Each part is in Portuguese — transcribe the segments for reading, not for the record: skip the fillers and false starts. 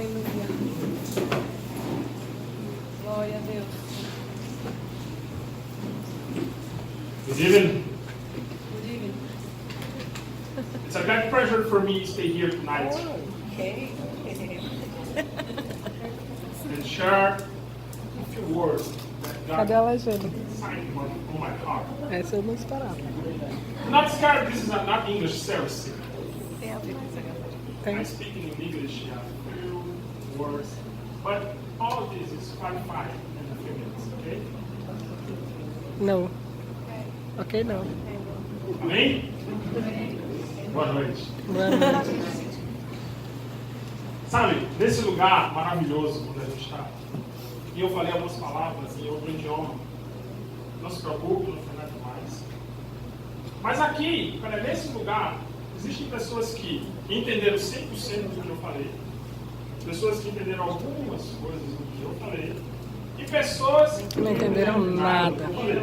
Aleluia. Glória a Deus. Good evening. Good evening. It's a great pleasure for me to stay here tonight Okay. and share a few words that Cadê God a legenda? signed on my heart. Essa eu não esperava. I'm not scared. This is not English service. Tem a ver com essa Tem. I'm speaking in English, a few words, but all of this is clarified in a few minutes, okay? Não. Ok, não. Amém? Boa noite. Boa noite. Sabe, nesse lugar maravilhoso onde a gente está, e eu falei algumas palavras em outro idioma, não se preocupe, não foi nada demais. Mas aqui, nesse lugar, existem pessoas que entenderam 100% do que eu falei, pessoas que entenderam algumas coisas do que eu falei, e pessoas que Não entenderam nada. do que eu falei.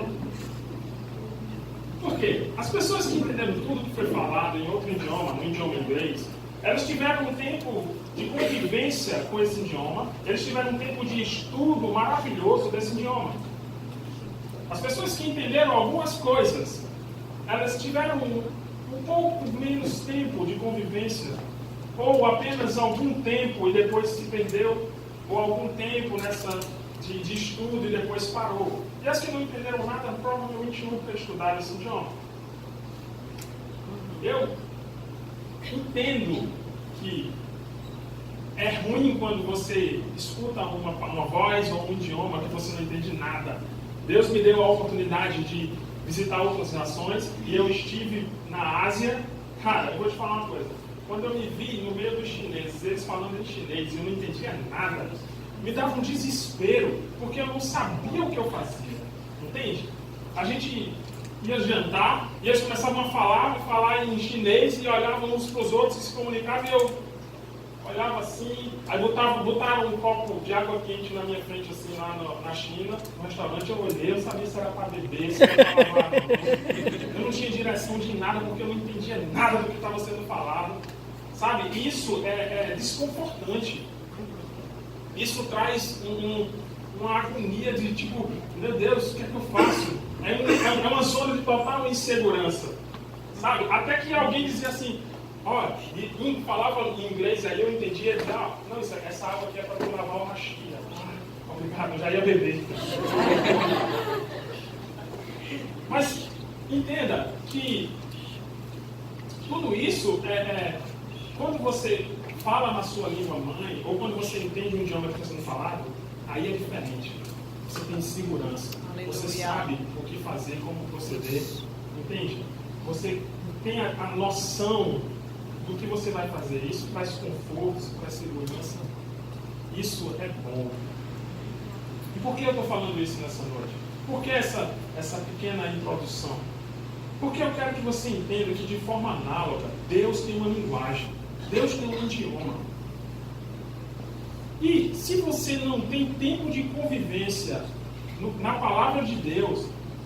Por quê? As pessoas que entenderam tudo que foi falado em outro idioma, no idioma inglês, elas tiveram um tempo de convivência com esse idioma, eles tiveram um tempo de estudo maravilhoso desse idioma. As pessoas que entenderam algumas coisas, elas tiveram um pouco menos tempo de convivência, ou apenas algum tempo e depois se perdeu, ou algum tempo de estudo e depois parou. E as que não entenderam nada provavelmente nunca estudaram esse idioma. Eu entendo que é ruim quando você escuta uma voz ou um idioma que você não entende nada. Deus me deu a oportunidade de visitar outras nações e eu estive na Ásia. Cara, eu vou te falar uma coisa. Quando eu me vi no meio dos chineses, eles falando em chinês e eu não entendia nada, me dava um desespero, porque eu não sabia o que eu fazia. Entende? A gente ia jantar e eles começavam a falar em chinês e olhavam uns para os outros e se comunicavam e eu olhava assim, aí botaram um copo de água quente na minha frente assim lá na China, no restaurante, eu olhei, eu sabia se era para beber, se era para lavar. Eu não tinha direção de nada porque eu não entendia nada do que estava sendo falado. Sabe, isso é desconfortante. Isso traz uma agonia de tipo, meu Deus, o que é que eu faço? É uma zona de total insegurança. Sabe? Até que alguém dizia assim, ó, falava em inglês, aí eu entendia, não, essa água aqui é para tu lavar uma chia. Obrigado, eu já ia beber. Mas entenda que tudo isso quando você fala na sua língua mãe, ou quando você entende um idioma que está sendo falado, aí é diferente. Você tem segurança. Aleluia. Você sabe o que fazer, como proceder. Entende? Você tem a noção do que você vai fazer. Isso traz conforto, isso traz segurança. Isso é bom. E por que eu estou falando isso nessa noite? Por que essa pequena introdução? Porque eu quero que você entenda que de forma análoga, Deus tem uma linguagem. Deus tem um idioma. E se você não tem tempo de convivência na palavra de Deus,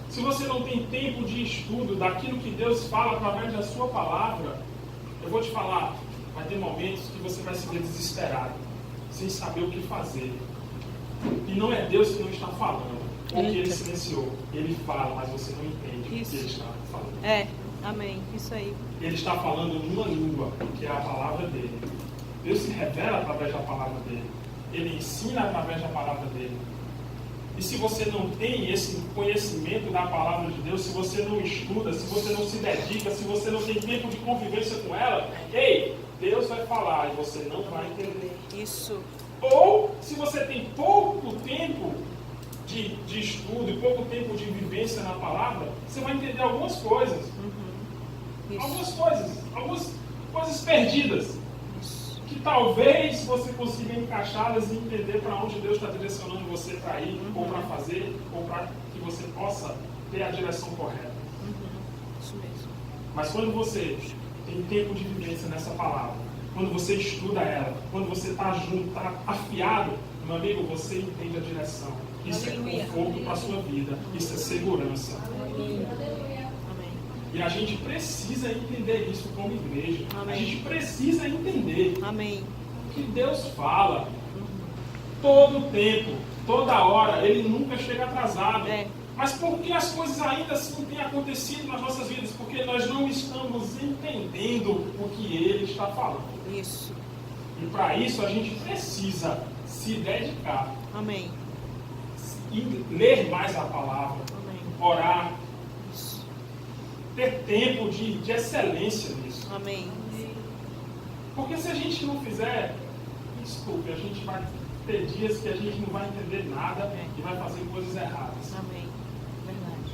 se você não tem tempo de estudo daquilo que Deus fala através da sua palavra, eu vou te falar, vai ter momentos que você vai se ver desesperado, sem saber o que fazer. E não é Deus que não está falando, ou que Ele silenciou. Ele fala, mas você não entende o que Ele está falando. Amém. Isso aí. Ele está falando numa língua, que é a palavra dele. Deus se revela através da palavra dele. Ele ensina através da palavra dele. E se você não tem esse conhecimento da palavra de Deus, se você não estuda, se você não se dedica, se você não tem tempo de convivência com ela, Deus vai falar e você não vai entender. Isso. Ou, se você tem pouco tempo de estudo e pouco tempo de vivência na palavra, você vai entender algumas coisas. Algumas coisas perdidas, que talvez você consiga encaixá-las e entender para onde Deus está direcionando você para ir, ou para fazer, ou para que você possa ter a direção correta. Isso mesmo. Mas quando você tem tempo de vivência nessa palavra, quando você estuda ela, quando você está junto, está afiado, meu amigo, você entende a direção. Isso Aleluia. É conforto para a sua vida, isso é segurança. E a gente precisa entender isso como igreja. Amém. A gente precisa entender Amém. que Deus fala todo o tempo, toda hora, Ele nunca chega atrasado. É. Mas por que as coisas ainda assim têm acontecido nas nossas vidas? Porque nós não estamos entendendo o que Ele está falando. Isso. E para isso a gente precisa se dedicar Amém. e ler mais a palavra, Amém. orar, Isso. ter tempo de excelência nisso. Amém. Porque se a gente não fizer, desculpe, a gente vai ter dias que a gente não vai entender nada e vai fazer coisas erradas. Amém. Verdade.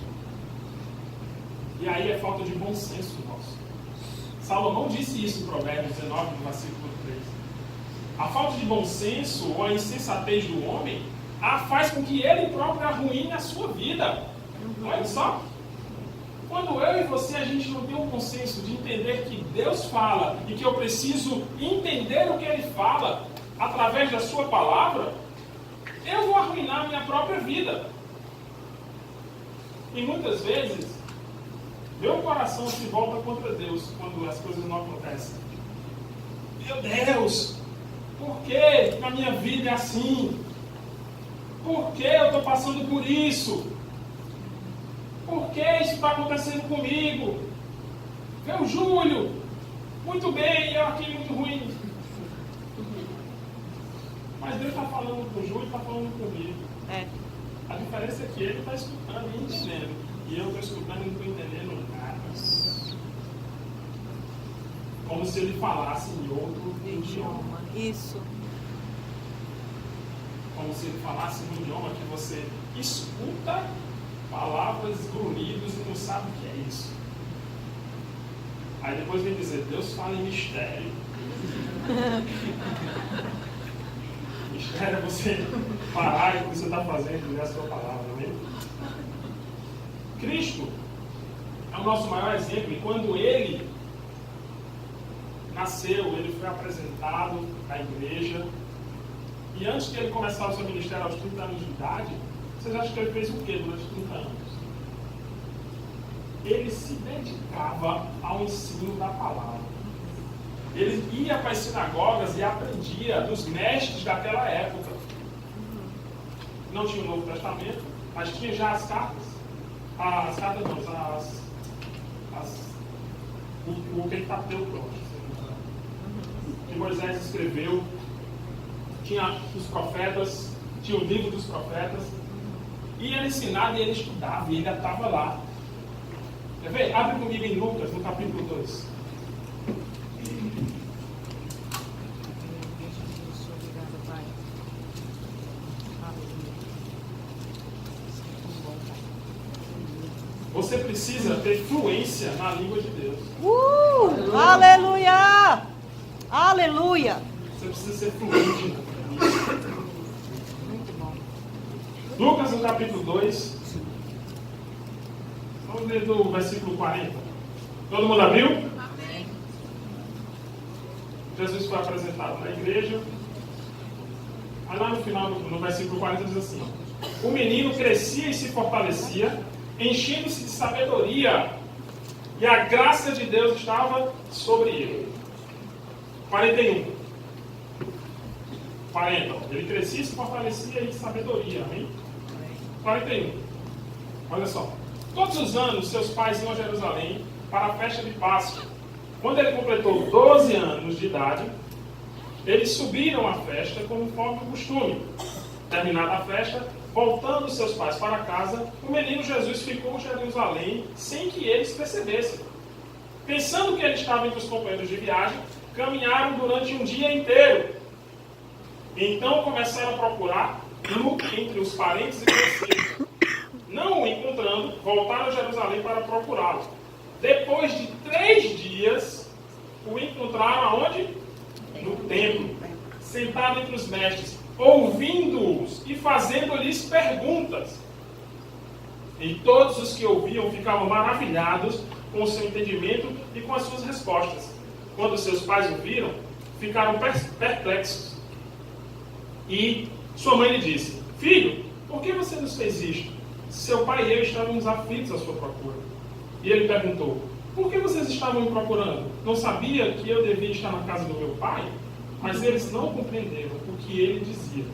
E aí é falta de bom senso nosso. Salomão disse isso em Provérbios 19, no versículo 3. A falta de bom senso ou a insensatez do homem faz com que ele próprio arruine a sua vida. Olha só. Quando eu e você, a gente não tem um bom senso de entender que Deus fala e que eu preciso entender o que Ele fala através da sua palavra, eu vou arruinar a minha própria vida. E muitas vezes, meu coração se volta contra Deus quando as coisas não acontecem. Meu Deus, por que na minha vida é assim? Por que eu estou passando por isso? Por que isso está acontecendo comigo? Meu Júlio, muito bem, eu aqui muito ruim. Mas Deus está falando com o Júlio e está falando comigo. É. A diferença é que ele está escutando e entendendo. E eu estou escutando e não estou entendendo nada. Como se ele falasse em outro idioma. Isso. Como se ele falasse em um idioma que você escuta palavras, grunhidos e não sabe o que é isso. Aí depois vem dizer, Deus fala em mistério. Mistério é você parar e o que você está fazendo e ler a sua palavra, amém? Cristo é o nosso maior exemplo, e quando Ele nasceu, Ele foi apresentado à igreja, e antes de Ele começar o seu ministério aos 30 anos de idade, vocês acham que Ele fez o quê durante 30 anos? Ele se dedicava ao ensino da palavra. Ele ia para as sinagogas e aprendia dos mestres daquela época. Não tinha o Novo Testamento, mas tinha já as cartas. As cartas não, o Pentateuco, que Moisés escreveu. Tinha os profetas, tinha o livro dos profetas. E ele ensinava e ele estudava, e ele estava lá. Quer ver? Abre comigo em Lucas, no capítulo 2. Obrigada, Pai. Aleluia. Muito bom, Pai. Você precisa ter fluência na língua de Deus. Aleluia! Aleluia! Você precisa ser fluente nisso. Muito bom. Lucas, no capítulo 2. Vamos ler do versículo 40. Todo mundo abriu? Amém. Jesus foi apresentado na igreja. Aí lá no final, no versículo 40, diz assim: o menino crescia e se fortalecia, enchendo-se de sabedoria, e a graça de Deus estava sobre ele. 41. 40. Ele crescia e se fortalecia em sabedoria. Amém? 41. Olha só. Todos os anos, seus pais iam a Jerusalém para a festa de Páscoa. Quando ele completou 12 anos de idade, eles subiram à festa conforme o costume. Terminada a festa, voltando seus pais para casa, o menino Jesus ficou em Jerusalém sem que eles percebessem. Pensando que ele estava entre os companheiros de viagem, caminharam durante um dia inteiro. Então começaram a procurar entre os parentes e conhecidos. Não o encontrando, voltaram a Jerusalém para procurá-lo. Depois de 3 dias, o encontraram aonde? No templo, sentado entre os mestres, ouvindo-os e fazendo-lhes perguntas. E todos os que ouviam ficavam maravilhados com o seu entendimento e com as suas respostas. Quando seus pais o viram, ficaram perplexos. E sua mãe lhe disse: filho, por que você nos fez isto? Seu pai e eu estávamos aflitos à sua procura. E ele perguntou: por que vocês estavam me procurando? Não sabia que eu devia estar na casa do meu pai? mas eles não compreenderam o que ele dizia.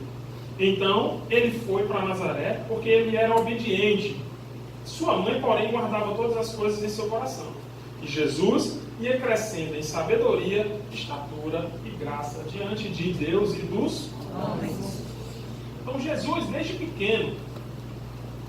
Então ele foi para Nazaré porque ele era obediente. Sua mãe, porém, guardava todas as coisas em seu coração. E Jesus ia crescendo em sabedoria, estatura e graça diante de Deus e dos homens. Então Jesus, desde pequeno,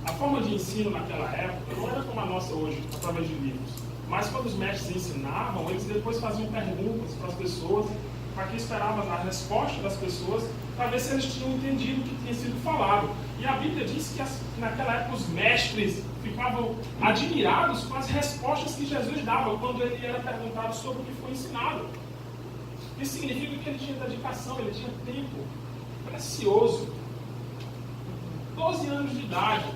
a forma de ensino naquela época não era como a nossa hoje, através de livros. Mas quando os mestres ensinavam, eles depois faziam perguntas para as pessoas, para que esperavam a resposta das pessoas, para ver se eles tinham entendido o que tinha sido falado. E a Bíblia diz que naquela época os mestres ficavam admirados com as respostas que Jesus dava quando ele era perguntado sobre o que foi ensinado. Isso significa que ele tinha dedicação, ele tinha tempo precioso. 12 anos de idade.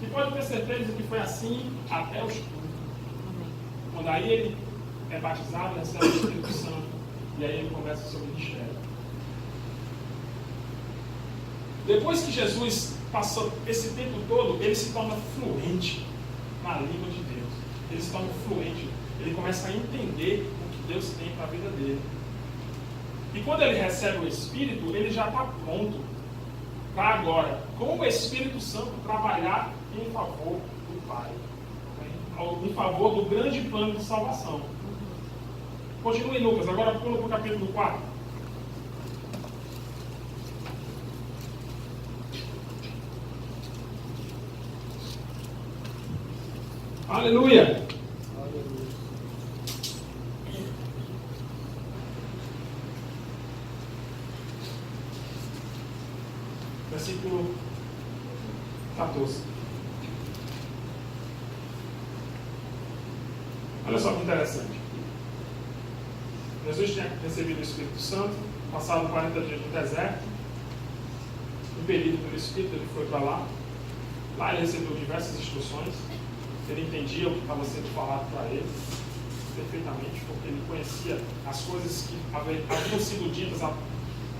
E pode ter certeza que foi assim até os 30. Quando aí ele é batizado, recebe o Espírito Santo. E aí ele começa o seu ministério. Depois que Jesus passou esse tempo todo, ele se torna fluente na língua de Deus. Ele se torna fluente. Ele começa a entender o que Deus tem para a vida dele. E quando ele recebe o Espírito, ele já está pronto para agora, com o Espírito Santo, trabalhar em favor do Pai. Em favor do grande plano de salvação. Continue em Lucas, agora pula para o capítulo 4. Aleluia! Versículo 14. Olha só que interessante. Jesus tinha recebido o Espírito Santo, passado 40 dias no deserto, impelido pelo Espírito, ele foi para lá. Lá ele recebeu diversas instruções, ele entendia o que estava sendo falado para ele perfeitamente, porque ele conhecia as coisas que haviam sido ditas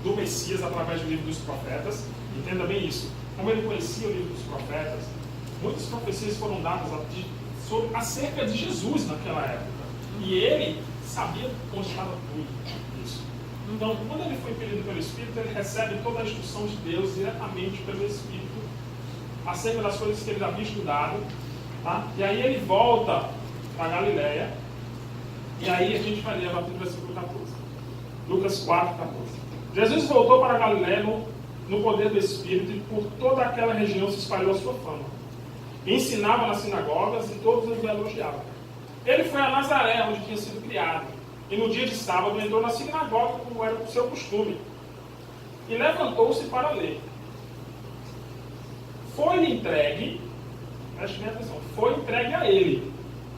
do Messias através do livro dos profetas. Entenda bem isso. Como ele conhecia o livro dos profetas, muitas profecias foram dadas acerca de Jesus naquela época. E ele sabia onde estava tudo isso. Então, quando ele foi impelido pelo Espírito, ele recebe toda a instrução de Deus diretamente pelo Espírito acerca das coisas que ele havia estudado. Tá? E aí ele volta para Galiléia. E aí a gente vai ler a partir do versículo 14. Lucas 4, 14. Jesus voltou para Galiléia no poder do Espírito, e por toda aquela região se espalhou a sua fama. Ensinava nas sinagogas e todos o elogiavam. Ele foi a Nazaré, onde tinha sido criado, e no dia de sábado entrou na sinagoga, como era o seu costume, e levantou-se para ler. Foi-lhe entregue, preste bem atenção, foi entregue a ele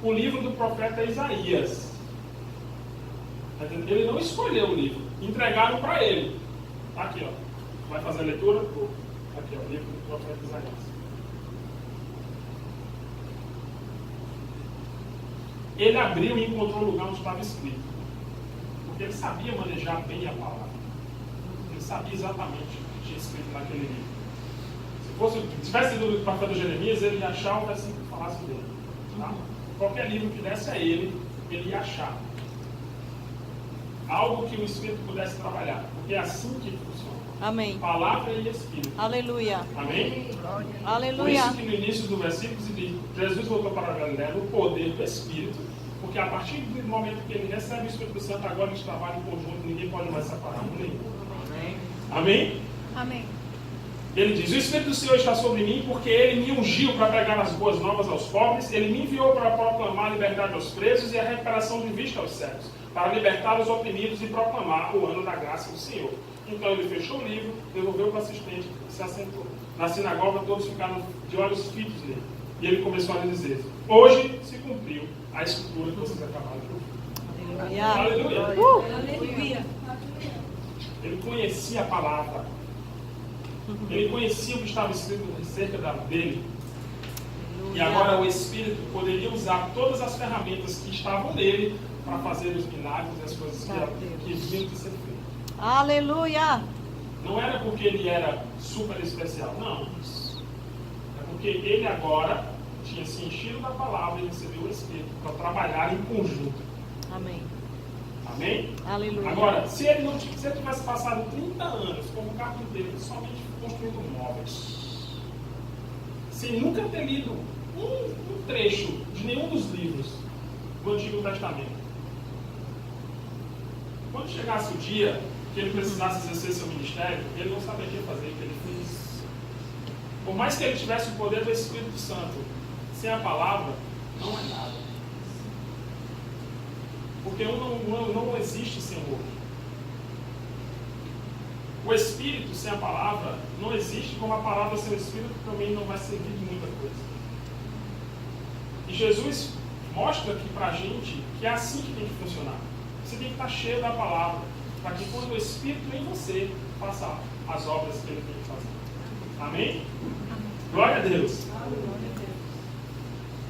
o livro do profeta Isaías. Ele não escolheu o livro, entregaram para ele. Está aqui, ó. Vai fazer a leitura? Aqui, ó, o livro do profeta Isaías. Ele abriu e encontrou o lugar onde estava escrito. Porque ele sabia manejar bem a palavra. Ele sabia exatamente o que tinha escrito naquele livro. Se tivesse lido o profeta Jeremias, ele ia achar o versículo que falasse dele. Tá? Qualquer livro que desse a ele ia achar. Algo que o Espírito pudesse trabalhar. Porque é assim que funciona. Amém. Palavra e Espírito. Aleluia. Amém? Aleluia. Por isso que no início do versículo se diz, Jesus voltou para a Galiléia no poder do Espírito, porque a partir do momento que ele recebe o Espírito Santo, agora eles trabalham em conjunto, ninguém pode mais separar um nenhum. Amém? Amém. Ele diz, o Espírito do Senhor está sobre mim, porque ele me ungiu para pregar as boas novas aos pobres, ele me enviou para proclamar a liberdade aos presos e a recuperação de vista aos cegos, para libertar os oprimidos e proclamar o ano da graça do Senhor. Então ele fechou o livro, devolveu para o assistente e se assentou. Na sinagoga todos ficaram de olhos fitos nele. E ele começou a lhe dizer, hoje se cumpriu a escritura que vocês acabaram de ouvir. Aleluia. Aleluia. Aleluia. Ele conhecia a palavra. Ele conhecia o que estava escrito acerca dele. E agora o Espírito poderia usar todas as ferramentas que estavam nele para fazer os milagres e as coisas que deviam ser feitas. Aleluia. Não era porque ele era super especial, não. É porque ele agora tinha se enchido da palavra e recebeu o Espírito para trabalhar em conjunto. Amém. Amém? Aleluia. Agora, se ele tivesse passado 30 anos como carpinteiro, somente construindo móveis, sem nunca ter lido um trecho de nenhum dos livros do Antigo Testamento, quando chegasse o dia que ele precisasse exercer seu ministério, ele não saberia fazer o que ele fez. Por mais que ele tivesse o poder do Espírito Santo, sem a palavra, não é nada. Porque não existe sem o outro. O Espírito sem a palavra não existe, como a palavra sem o Espírito também não vai servir de muita coisa. E Jesus mostra aqui pra gente que é assim que tem que funcionar. Você tem que estar cheio da palavra, para que quando o Espírito em você faça as obras que ele tem que fazer. Amém? Glória a Deus.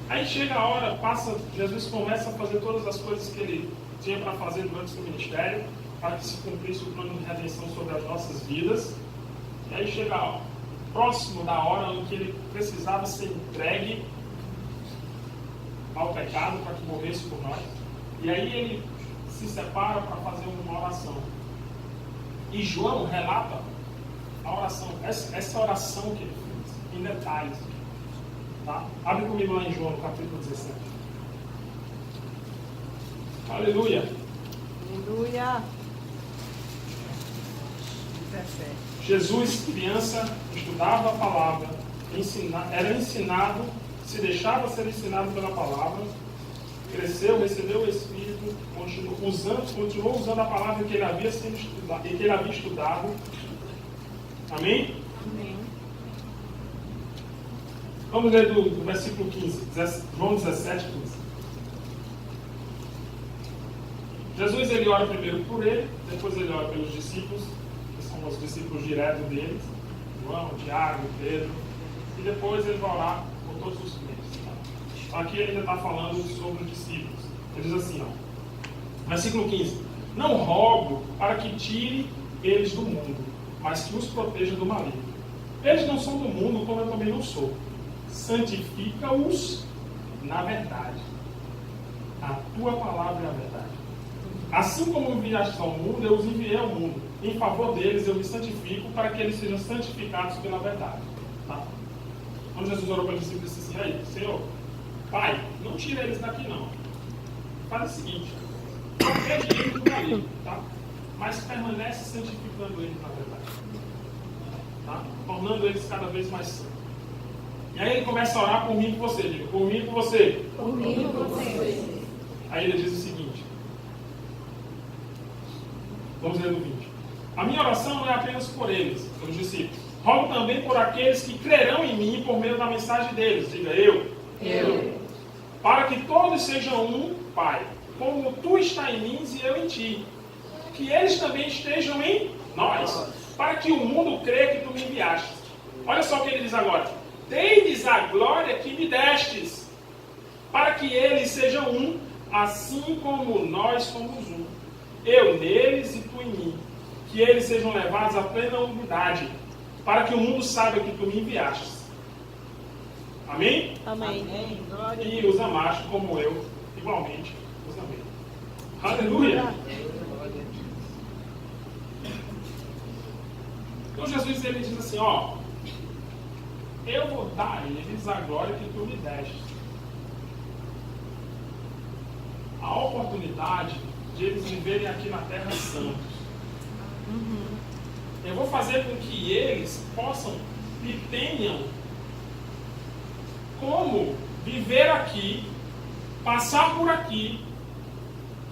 Aí chega a hora, Jesus começa a fazer todas as coisas que ele tinha para fazer durante o seu ministério, para que se cumprisse o plano de redenção sobre as nossas vidas. E aí chega próximo da hora em que ele precisava ser entregue ao pecado para que morresse por nós. E aí ele se separa para fazer uma oração. E João relata a oração, essa oração que ele fez, em detalhes. Tá? Abre comigo lá em João, no capítulo 17. Aleluia. Aleluia. Jesus, criança, estudava a palavra, era ensinado, se deixava ser ensinado pela palavra, cresceu, recebeu o Espírito, continuou usando a palavra que ele havia estudado. Amém? Amém. Vamos ler do versículo 15, João 17, 15. Jesus, ele ora primeiro por ele, depois ele ora pelos discípulos, que são os discípulos diretos deles, João, Tiago, Pedro, e depois ele vai orar por todos os crentes. Tá? Aqui ele ainda está falando sobre os discípulos. Ele diz assim, ó, versículo 15: Não rogo para que tire eles do mundo, mas que os proteja do maligno. Eles não são do mundo, como eu também não sou. Santifica-os na verdade. A tua palavra é a verdade. Assim como enviaste ao mundo, eu os enviei ao mundo. Em favor deles eu me santifico, para que eles sejam santificados pela verdade. Tá? Quando Jesus orou para os discípulos, disse assim: aí, Senhor, Pai, não tira eles daqui não. Faz o seguinte: protege eles do maligno, tá? Mas permanece santificando eles na verdade. Tá? Tornando eles cada vez mais santos. E aí ele começa a orar por mim e por você. Diga, por mim e por você. Por mim e por você. Aí ele diz o seguinte. Vamos ler no 20. A minha oração não é apenas por eles, pelos discípulos. Rogo também por aqueles que crerão em mim por meio da mensagem deles. Diga, eu. Para que todos sejam um, Pai, como tu está em mim e eu em ti. Que eles também estejam em nós, para que o mundo creia que tu me enviaste. Olha só o que ele diz agora. Dei-lhes a glória que me destes, para que eles sejam um, assim como nós somos um. Eu neles e tu em mim. Que eles sejam levados à plena unidade, para que o mundo saiba que tu me enviaste. Amém? Amém. E os amaste como eu, igualmente, os amei. Aleluia! Então Jesus ele diz assim, ó, eu vou dar a eles a glória que tu me deste. A oportunidade de eles viverem aqui na terra santos. Eu vou fazer com que eles possam e tenham como viver aqui, passar por aqui,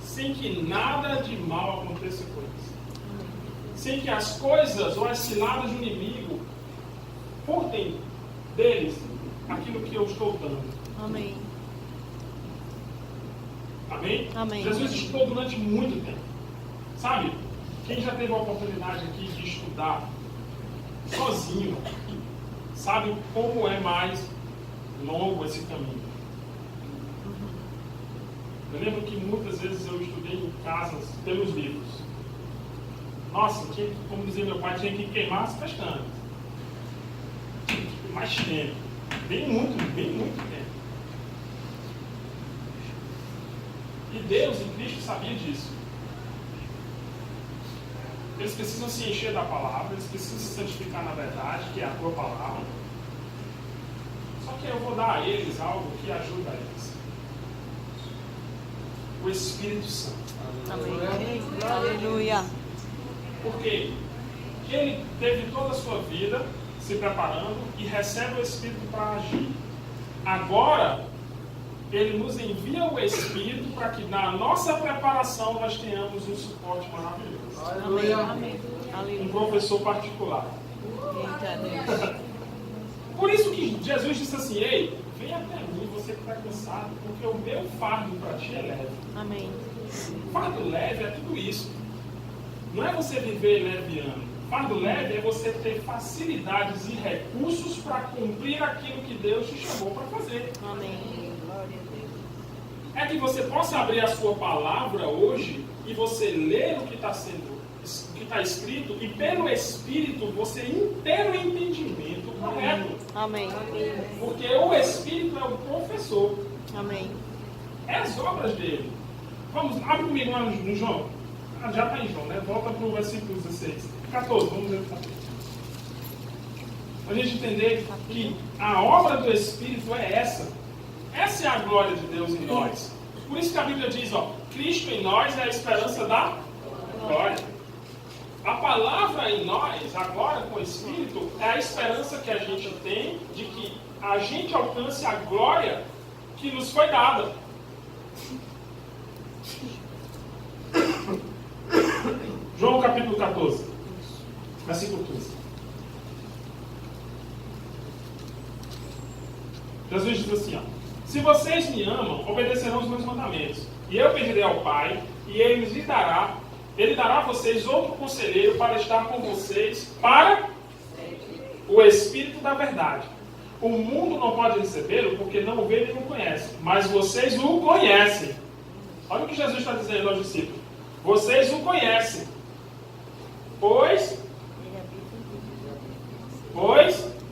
sem que nada de mal aconteça com eles. Sem que as coisas ou as ciladas do inimigo furtem deles aquilo que eu estou dando. Amém. Amém? Amém. Jesus estudou durante muito tempo. Sabe? Quem já teve a oportunidade aqui de estudar sozinho, sabe como é mais longo esse caminho. Eu lembro que muitas vezes eu estudei em casas pelos livros. Nossa, tinha que, como dizia meu pai, tinha que queimar as pestanas. Mais tempo. Bem muito tempo. E Deus em Cristo sabia disso. Eles precisam se encher da palavra, eles precisam se santificar na verdade, que é a tua palavra. Só que eu vou dar a eles algo que ajuda eles. O Espírito Santo. Amém. Aleluia. Porque ele teve toda a sua vida se preparando e recebe o Espírito para agir. Agora, ele nos envia o Espírito para que na nossa preparação nós tenhamos um suporte maravilhoso. Amém. Um Aleluia. professor particular. Eita Deus. Por isso que Jesus disse assim: ei, vem até mim, você que está cansado, porque o meu fardo para ti é leve. Amém. Fardo leve é tudo isso. Não é você viver leviano. Fardo leve é você ter facilidades e recursos para cumprir aquilo que Deus te chamou para fazer. Amém. Glória a Deus. É que você possa abrir a sua palavra hoje e você ler o que está escrito e pelo Espírito você ter o entendimento correto. Amém. Porque o Espírito é o professor. Amém. É as obras dele. Vamos, abre comigo lá no João. Já está em João, né? Volta para o versículo 16. 14, vamos ver o 14. Para a gente entender que a obra do Espírito é essa. Essa é a glória de Deus em nós. Por isso que a Bíblia diz, ó, Cristo em nós é a esperança da glória. A palavra em nós, agora com o Espírito, é a esperança que a gente tem de que a gente alcance a glória que nos foi dada. João capítulo 14, versículo 15. Jesus diz assim, ó: se vocês me amam, obedecerão os meus mandamentos. E eu pedirei ao Pai, e ele lhes dará, ele dará a vocês outro conselheiro para estar com vocês, para o Espírito da verdade. O mundo não pode recebê-lo porque não o vê nem o conhece, mas vocês o conhecem. Olha o que Jesus está dizendo aos discípulos. Vocês o conhecem, pois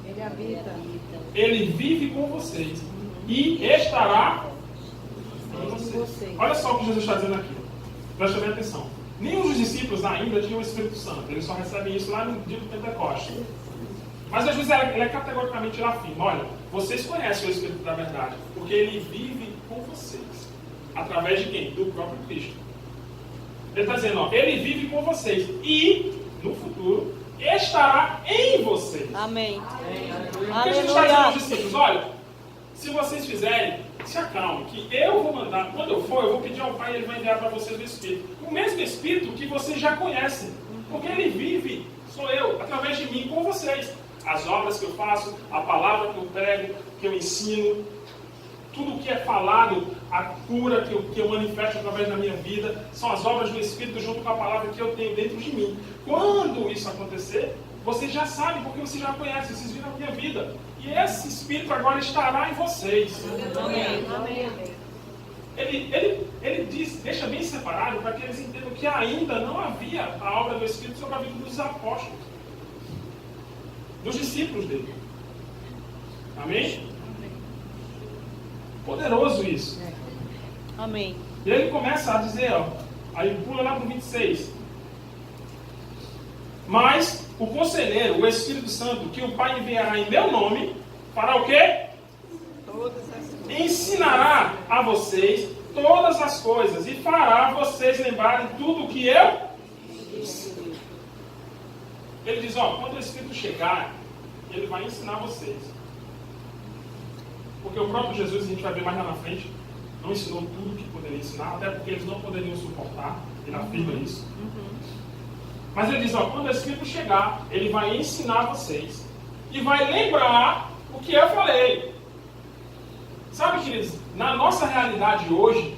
Ele habita. ele vive com vocês e estará em vocês. Olha só o que Jesus está dizendo aqui. Presta bem atenção. Nenhum dos discípulos ainda tinha o Espírito Santo. Eles só recebem isso lá no dia do Pentecostes. Mas Jesus ele categoricamente ele afirma: olha, vocês conhecem o Espírito da verdade, porque ele vive com vocês. Através de quem? Do próprio Cristo. Ele está dizendo, ó, ele vive com vocês e, no futuro, estará em vocês. Amém. Porque Jesus está dizendo aos discípulos: olha, se vocês fizerem, se acalmem, que eu vou mandar, quando eu for, eu vou pedir ao Pai e ele vai enviar para vocês o Espírito. O mesmo Espírito que vocês já conhecem. Porque ele vive, sou eu, através de mim, com vocês. As obras que eu faço, a palavra que eu prego, que eu ensino, tudo que é falado, a cura que eu manifesto através da minha vida, são as obras do Espírito junto com a palavra que eu tenho dentro de mim. Quando isso acontecer, vocês já sabem, porque vocês já conhecem, vocês viram a minha vida. E esse Espírito agora estará em vocês. Amém. Ele diz, deixa bem separado para que eles entendam que ainda não havia a obra do Espírito sobre a vida dos apóstolos, dos discípulos dele. Amém? Poderoso isso. Amém. E aí ele começa a dizer, ó, aí pula lá para o 26. Mas o conselheiro, o Espírito Santo, que o Pai enviará em meu nome, fará o quê? Ensinará a vocês todas as coisas e fará vocês lembrarem tudo o que eu disse. Ele diz, ó, quando o Espírito chegar, ele vai ensinar vocês. Porque o próprio Jesus, a gente vai ver mais lá na frente, não ensinou tudo que poderia ensinar, até porque eles não poderiam suportar. Ele afirma isso. Mas ele diz, ó, quando o Espírito chegar, ele vai ensinar vocês e vai lembrar o que eu falei. Sabe, queridos, na nossa realidade hoje,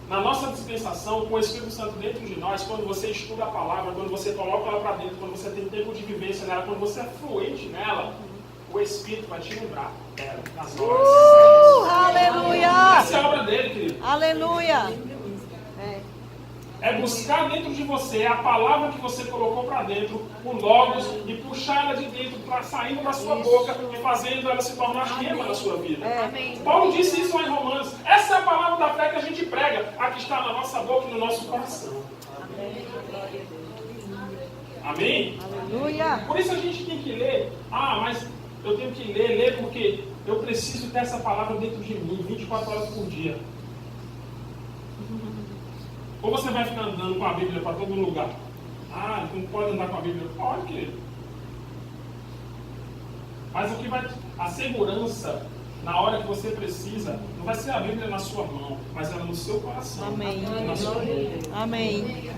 na nossa dispensação, com o Espírito Santo dentro de nós, quando você estuda a palavra, quando você coloca ela para dentro, quando você tem tempo de vivência nela, quando você é fluente nela, o Espírito vai te lembrar dela, das obras. Aleluia! Essa é a obra dele, querido. Aleluia! É buscar dentro de você a palavra que você colocou para dentro, o Logos, e puxar ela de dentro, saindo da sua boca e fazendo ela se tornar rema na sua vida. Paulo disse isso lá em Romanos. Essa é a palavra da fé que a gente prega, a que está na nossa boca e no nosso coração. Amém? Aleluia. Por isso a gente tem que ler. Ah, mas eu tenho que ler porque eu preciso ter essa palavra dentro de mim 24 horas por dia. Ou você vai ficar andando com a Bíblia para todo lugar? Ah, não pode andar com a Bíblia. Pode, querido. Mas o que vai... A segurança, na hora que você precisa, não vai ser a Bíblia na sua mão, mas ela no seu coração. Amém. Na sua mão. Amém.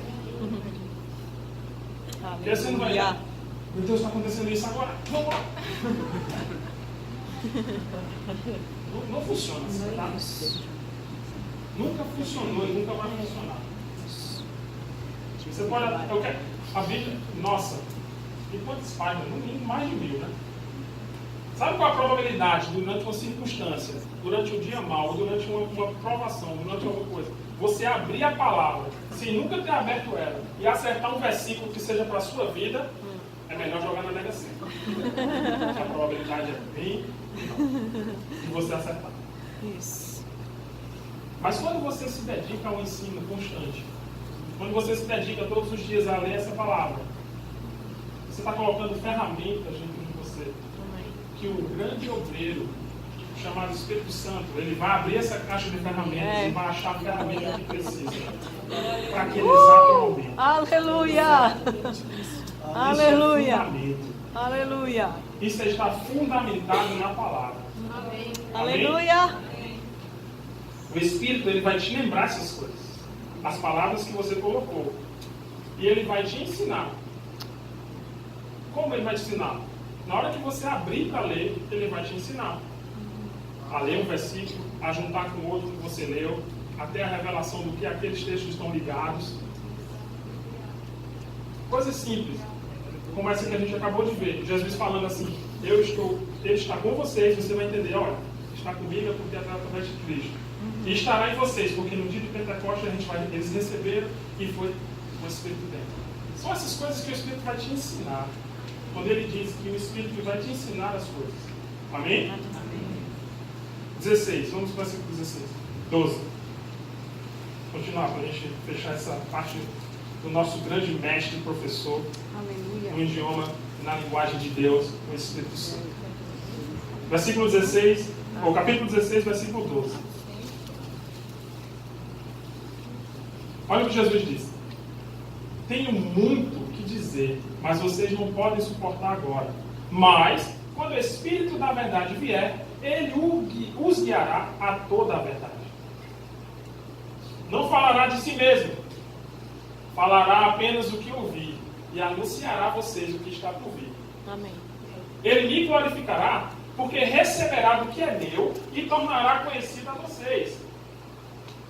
Porque você não vai... Aleluia. Meu Deus, está acontecendo isso agora. Vamos lá. Não funciona assim, tá? Nunca funcionou e nunca vai funcionar. Você pode... A Bíblia... Nossa. E quantas páginas? No mínimo mais de 1000, né? Sabe qual a probabilidade durante uma circunstância, durante um dia mau, durante uma provação, durante alguma coisa, você abrir a palavra, sem nunca ter aberto ela, e acertar um versículo que seja para a sua vida, é melhor jogar na Mega Sena. A probabilidade é bem de você acertar. Isso. Mas quando você se dedica ao ensino constante, quando você se dedica todos os dias a ler essa palavra, você está colocando ferramentas dentro de você. Que o grande obreiro, chamado Espírito Santo, ele vai abrir essa caixa de ferramentas e vai achar a ferramenta que precisa para aquele exato momento. Aleluia. Aleluia. Fundamento. Aleluia. Isso está fundamentado na palavra. Amém. Aleluia. O Espírito, ele vai te lembrar essas coisas. As palavras que você colocou. E ele vai te ensinar. Como ele vai te ensinar? Na hora que você abrir para ler, ele vai te ensinar. A ler um versículo, a juntar com outro que você leu, até a revelação do que aqueles textos estão ligados. Coisas simples. Como essa que a gente acabou de ver. Jesus falando assim, Ele está com vocês, você vai entender, olha, está comigo é porque é através de Cristo. E estará em vocês, porque no dia de Pentecostes eles receberam e foi o Espírito dentro. São essas coisas que o Espírito vai te ensinar. Quando ele diz que o Espírito vai te ensinar as coisas. Amém? 16, vamos para o versículo 16. 12. Continuar para a gente fechar essa parte do nosso grande mestre e professor no idioma, na linguagem de Deus, o Espírito Santo. Versículo 16, ou capítulo 16, versículo 12. Olha o que Jesus disse. Tenho muito o que dizer, mas vocês não podem suportar agora. Mas, quando o Espírito da verdade vier, ele os guiará a toda a verdade. Não falará de si mesmo. Falará apenas o que ouvir e anunciará a vocês o que está por vir. Amém. Ele me glorificará, porque receberá do que é meu e tornará conhecido a vocês.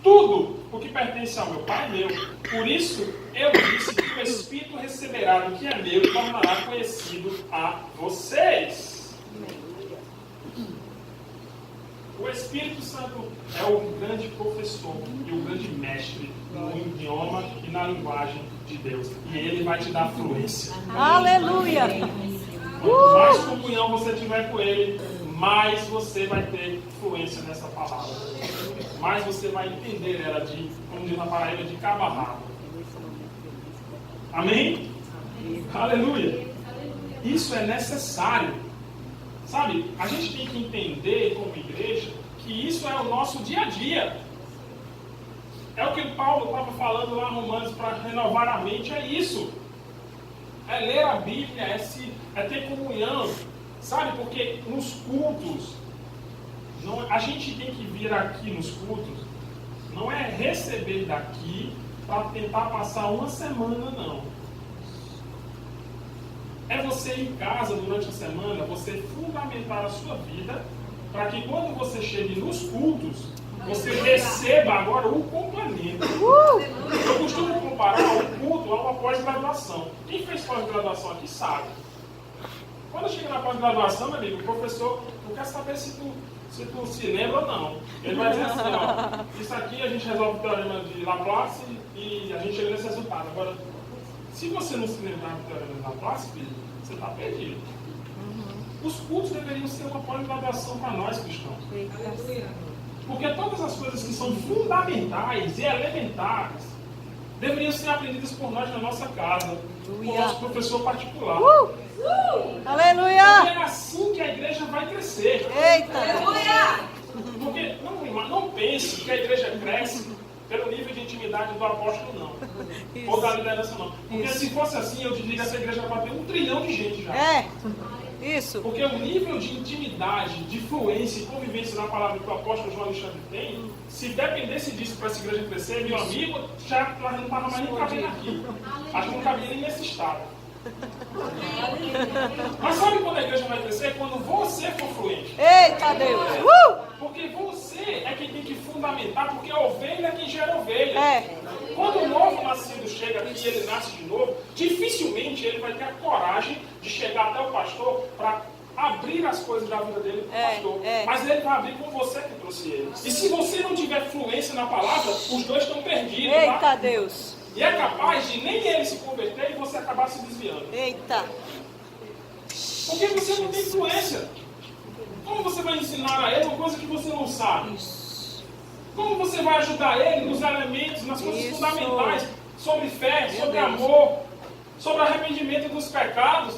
Tudo o que pertence ao meu Pai é meu. Por isso, eu disse que o Espírito receberá do que é meu e tornará conhecido a vocês. O Espírito Santo é o grande professor e o grande mestre no idioma e na linguagem de Deus. E ele vai te dar fluência. Aleluia. Quanto mais comunhão você tiver com ele, mais você vai ter fluência nessa palavra. Mais você vai entender ela de, como diz na Paraíba, de cabo a rabo. Amém? Aleluia. Isso é necessário. Sabe, a gente tem que entender como igreja que isso é o nosso dia a dia. É o que o Paulo estava falando lá em Romanos para renovar a mente, é isso. É ler a Bíblia, é ter comunhão. Sabe, porque nos cultos, a gente tem que vir aqui nos cultos, não é receber daqui para tentar passar uma semana, não. É você em casa durante a semana, você fundamentar a sua vida, para que quando você chegue nos cultos, você receba agora o complemento. Eu costumo comparar o culto a uma pós-graduação. Quem fez pós-graduação aqui sabe. Quando chega na pós-graduação, meu amigo, o professor não quer saber se tu se lembra ou não. Ele vai dizer assim, ó, isso aqui a gente resolve o teorema de Laplace e a gente chega nesse resultado. Agora, se você não se lembrar do teorema de Laplace, filho, você está perdido. Os cultos deveriam ser uma pós-graduação para nós cristãos. Porque todas as coisas que são fundamentais e elementares, deveriam ser aprendidas por nós na nossa casa, com o Aleluia. nosso professor particular. Aleluia. Porque é assim que a igreja vai crescer. Eita. Porque não pense que a igreja cresce pelo nível de intimidade do apóstolo, não. Ou da liderança, não. Porque se fosse assim, eu diria que essa igreja vai ter 1 trilhão de gente já. É. Isso. Porque o nível de intimidade, de fluência e convivência na palavra que o apóstolo João Alexandre tem, se dependesse disso para essa igreja crescer, meu amigo, já nós não estava mais nem cabendo aqui. Acho que não cabia nem nesse estado. Mas sabe quando a igreja vai crescer? Quando você for fluente. Eita Deus. Porque você é quem tem que fundamentar, porque a ovelha é quem gera ovelha. É. Quando o novo nascido chega aqui e ele nasce de novo, dificilmente ele vai ter a coragem de chegar até o pastor para abrir as coisas da vida dele para o pastor. Mas ele vai abrir com você que trouxe ele. E se você não tiver fluência na palavra, os dois estão perdidos. Eita Tá? Deus. E é capaz de nem ele se converter e você acabar se desviando. Eita. Porque você não tem influência. Como você vai ensinar a ele uma coisa que você não sabe? Como você vai ajudar ele nos elementos, nas coisas Isso. fundamentais, sobre fé, Meu sobre Deus. amor, sobre arrependimento dos pecados?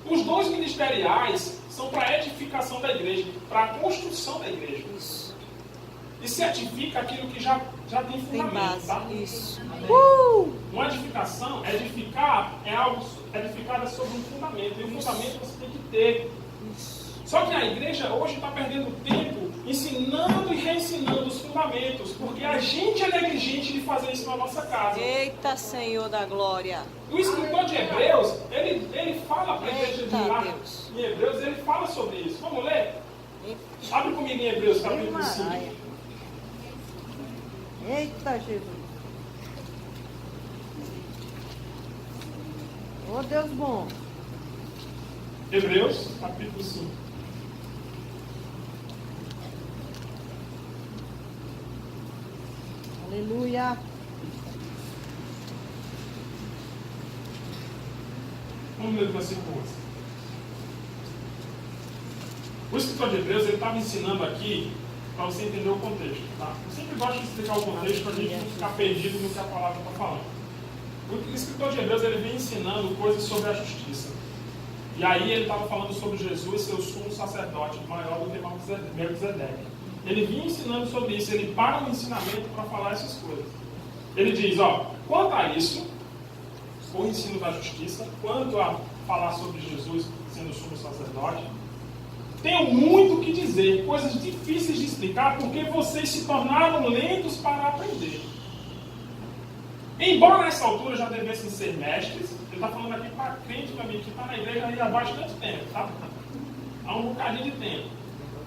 Os dons ministeriais são para a edificação da igreja, para a construção da igreja. Isso. E se edifica aquilo que já tem Tem fundamento, base. tá? Isso. Uma edificação, edificar é algo edificado sobre um fundamento. E o fundamento você tem que ter. Só que a igreja hoje está perdendo tempo ensinando e reensinando os fundamentos, porque a gente é negligente de fazer isso na nossa casa. Eita Senhor da glória. O escritor de Hebreus, ele fala para a igreja de Eita, lá, Deus. em Hebreus, ele fala sobre isso. Vamos ler? Abre comigo em Hebreus, capítulo 5. Eita Jesus. Ô Deus bom. Hebreus, capítulo 5. Aleluia. Vamos ler o versículo 11. O escritor de Hebreus, ele estava ensinando aqui para você entender o contexto. Tá? Eu sempre gosto de explicar o contexto para a gente não ficar perdido no que a palavra está falando. O escritor de Hebreus, ele vem ensinando coisas sobre a justiça. E aí ele estava falando sobre Jesus, seu sumo sacerdote, maior do que Melquisedeque. Ele vinha ensinando sobre isso, ele para o ensinamento para falar essas coisas. Ele diz, quanto a isso, o ensino da justiça, quanto a falar sobre Jesus sendo sumo sacerdote, tenho muito o que dizer, coisas difíceis de explicar, porque vocês se tornaram lentos para aprender. Embora nessa altura já devessem ser mestres, ele está falando aqui para crente também, que está na igreja aí há bastante tempo, tá? Há um bocadinho de tempo.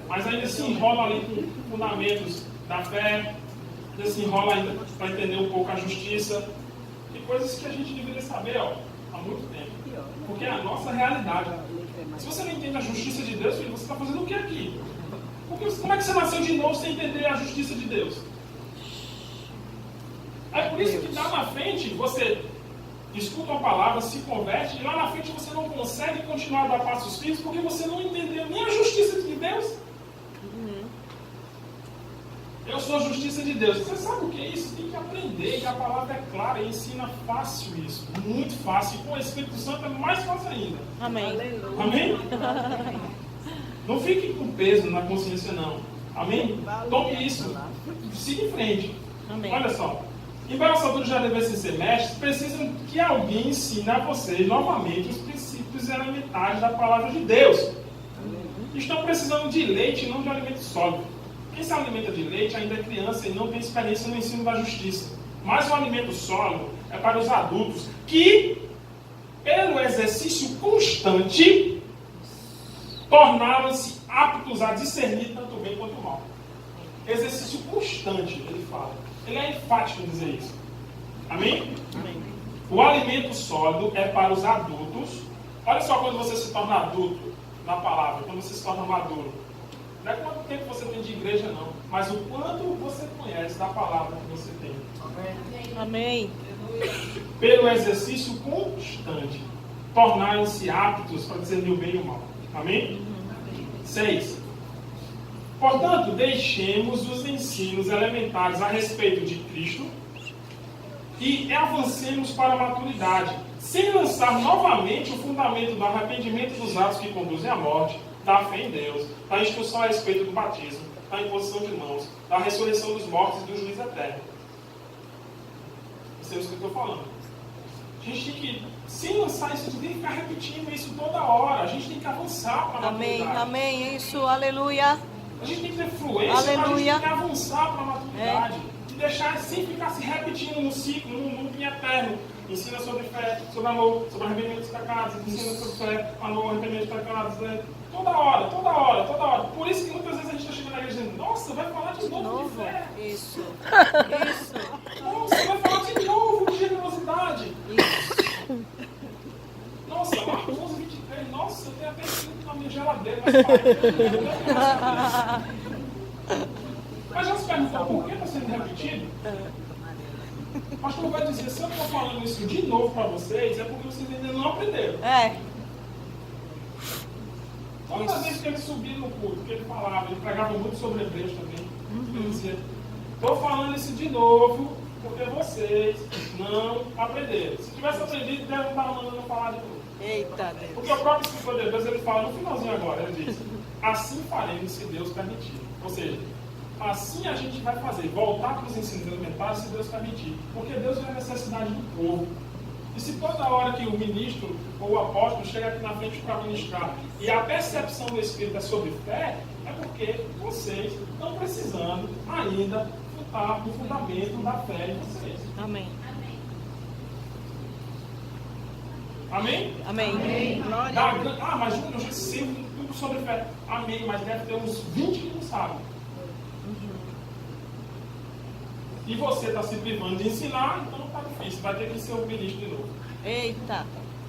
Mas ainda se enrola ali com fundamentos da fé, ainda se enrola ainda para entender um pouco a justiça, e coisas que a gente deveria saber há muito tempo. Porque é a nossa realidade. Se você não entende a justiça de Deus, filho, você está fazendo o que aqui? Como é que você nasceu de novo sem entender a justiça de Deus? É por isso que lá na frente você escuta uma palavra, se converte, e lá na frente você não consegue continuar a dar passos firmes porque você não entendeu nem a justiça de Deus. Eu sou a justiça de Deus. Você sabe o que é isso? Tem que aprender, que a palavra é clara e ensina fácil isso. Muito fácil. E com o Espírito Santo é mais fácil ainda. Amém. Amém? Não fique com peso na consciência, não. Amém? Tome isso. Siga em frente. Amém. Olha só. Embora os adultos já devessem ser mestres, precisam que alguém ensine a vocês novamente os princípios elementares da palavra de Deus. Estão precisando de leite e não de alimento sólido. Quem se alimenta de leite ainda é criança e não tem experiência no ensino da justiça. Mas o alimento sólido é para os adultos que, pelo exercício constante, tornaram-se aptos a discernir tanto o bem quanto o mal. Exercício constante, ele fala. Ele é enfático em dizer isso. Amém? Amém. O alimento sólido é para os adultos. Olha só quando você se torna adulto na palavra, quando você se torna maduro. Não é quanto tempo você tem de igreja, não. Mas o quanto você conhece da palavra que você tem. Amém. Pelo exercício constante, tornaram-se aptos para discernir o bem e o mal. Amém? 6. Portanto, deixemos os ensinos elementares a respeito de Cristo e avancemos para a maturidade, sem lançar novamente o fundamento do arrependimento dos atos que conduzem à morte, da fé em Deus, da instrução a respeito do batismo, da imposição de mãos, da ressurreição dos mortos e do juízo eterno. Isso é isso que eu estou falando. A gente tem que, sem lançar isso, tem que ficar repetindo isso toda hora. A gente tem que avançar para a Amém, maturidade. amém. Isso, aleluia. A gente tem que ter fluência, mas a Aleluia. gente tem que avançar para a maturidade. E deixar sem ficar se repetindo no ciclo, no looping eterno. Ensina sobre fé, sobre amor, sobre arrependimento dos pecados. Ensina sobre fé, amor, arrependimento dos pecados. Né? Toda hora, toda hora, toda hora. Por isso que muitas vezes a gente está chegando na igreja dizendo, nossa, vai falar de novo de fé. Isso. Isso. Nossa, vai falar de novo de generosidade. Isso. Nossa, Marcos 11, 23. Nossa, eu tenho até escrito na minha geladeira. Mas já se perguntou por que está sendo repetido? O pastor vai dizer, se eu estou falando isso de novo para vocês, é porque vocês ainda não aprenderam. É. Todas as vezes que ele subia no culto, que ele falava, ele pregava muito sobre Hebreus também. Ele dizia, estou falando isso de novo, porque vocês não aprenderam. Se tivesse aprendido, deve estar mandando falar de novo. Eita Deus. Porque o próprio escritor de Hebreus, ele fala no finalzinho agora, ele diz, assim faremos se Deus permitir. Ou seja, assim a gente vai fazer, voltar para os ensinos elementares se Deus permitir. Porque Deus vê a necessidade do povo. E se toda hora que o ministro ou o apóstolo chega aqui na frente para ministrar e a percepção do Espírito é sobre fé, é porque vocês estão precisando ainda estar no fundamento da fé em vocês. Amém. Amém? Amém. Glória. Mas eu já sei tudo sobre fé. Amém, mas deve ter uns 20 que não sabem. E você está se privando de ensinar, então está difícil. Vai ter que ser o ministro de novo. Eita.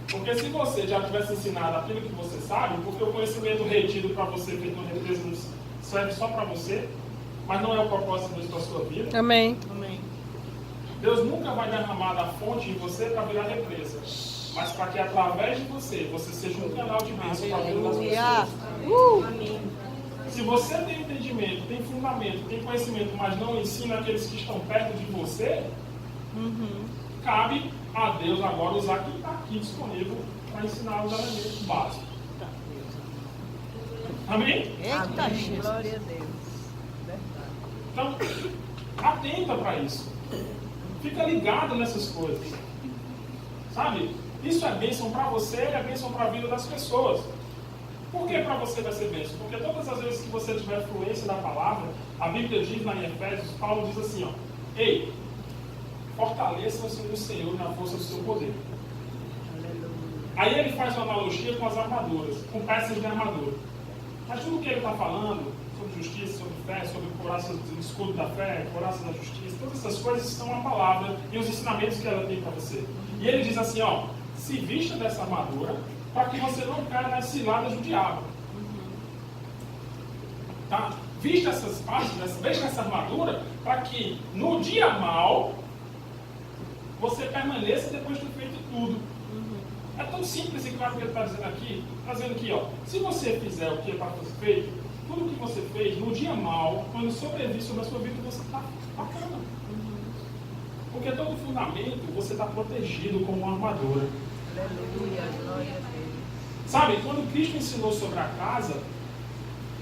Porque se você já tivesse ensinado aquilo que você sabe, porque o conhecimento retido para você, feito uma represa, não serve só para você, mas não é o propósito de Deus para a sua vida. Amém. Amém. Deus nunca vai derramar da fonte em você para virar represa. Mas para que através de você, você seja um canal de bênção para a vida das Aleluia. pessoas. Amém. Se você tem entendimento, tem fundamento, tem conhecimento, mas não ensina aqueles que estão perto de você, cabe a Deus agora usar quem está aqui disponível para ensinar os elementos básicos. Amém? Eita, Jesus. Glória a Deus. Então, atenta para isso. Fica ligado nessas coisas. Sabe? Isso é bênção para você e é bênção para a vida das pessoas. Por que para você vai ser bênção? Porque todas as vezes que você tiver fluência da palavra, a Bíblia diz lá em Efésios, Paulo diz assim, ó, ei, fortaleçam-se no Senhor na força do seu poder. Aí ele faz uma analogia com as armaduras, com peças de armadura. Mas tudo que ele está falando, sobre justiça, sobre fé, sobre couraça do escudo da fé, couraça da justiça, todas essas coisas são a palavra e os ensinamentos que ela tem para você. E ele diz assim, ó, se vista dessa armadura, para que você não caia nas ciladas do diabo. Tá? Vista essas partes, vista essa armadura, para que no dia mal você permaneça depois de ter feito tudo. É tão simples e claro que ele está dizendo aqui. Está dizendo aqui, ó, se você fizer o que é para ser feito, tudo que você fez no dia mal, quando sobrevir sobre a sua vida, você está bacana. Porque todo fundamento você está protegido como uma armadura. Aleluia, glória a Deus. Sabe, quando Cristo ensinou sobre a casa,